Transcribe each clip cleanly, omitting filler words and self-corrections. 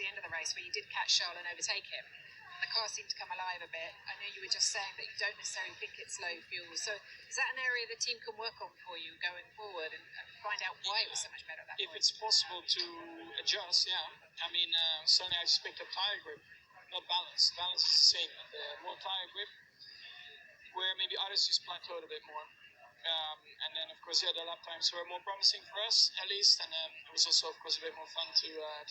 the end of the race where you did catch Charles and overtake him. And the car seemed to come alive a bit. I know you were just saying that you don't necessarily think it's low fuel. So is that an area the team can work on for you going forward and find out why it was so much better at that If point? it's possible to adjust, yeah. I mean, suddenly I just picked up tire grip, not balance. Balance is the same, but more tire grip, where maybe others just plateaued a bit more. And then, of course, the lap times were more promising for us, at least. And it was also, of course, a bit more fun to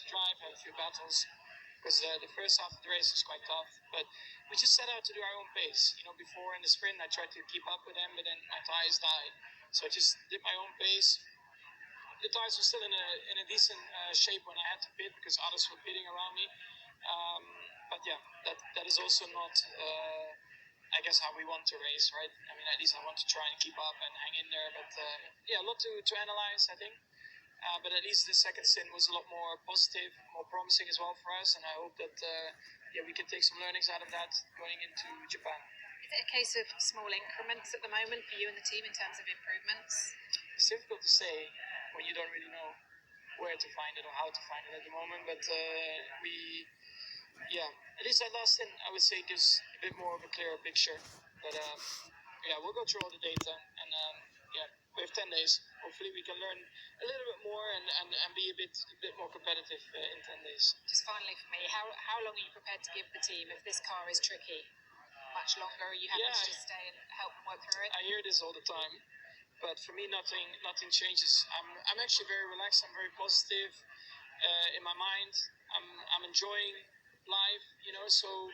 drive, have a few battles. Because the first half of the race was quite tough. But we just set out to do our own pace. Before in the sprint, I tried to keep up with them, but then my tires died. So I just did my own pace. The tires were still in a decent shape when I had to pit, because others were pitting around me. But yeah, that is also not... I guess how we want to race, right? I mean, at least I want to try and keep up and hang in there. But a lot to analyze, I think. But at least the second stint was a lot more positive, more promising as well for us. And I hope that we can take some learnings out of that going into Japan. Is it a case of small increments at the moment for you and the team in terms of improvements? It's difficult to say when you don't really know where to find it or how to find it at the moment. But at least that last stint, I would say, gives a bit more of a clearer picture. But we'll go through all the data, and we have 10 days. Hopefully we can learn a little bit more and be a bit more competitive in 10 days. Just finally for me, how long are you prepared to give the team if this car is tricky? Much longer? Are you happy to just stay and help them work through it? I hear this all the time, but for me nothing changes. I'm actually very relaxed. I'm very positive in my mind. I'm enjoying life, so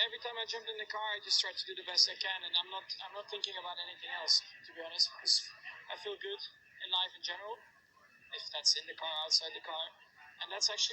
every time I jump in the car, I just try to do the best I can, and I'm not thinking about anything else, to be honest, because I feel good in life in general, if that's in the car, outside the car, and that's actually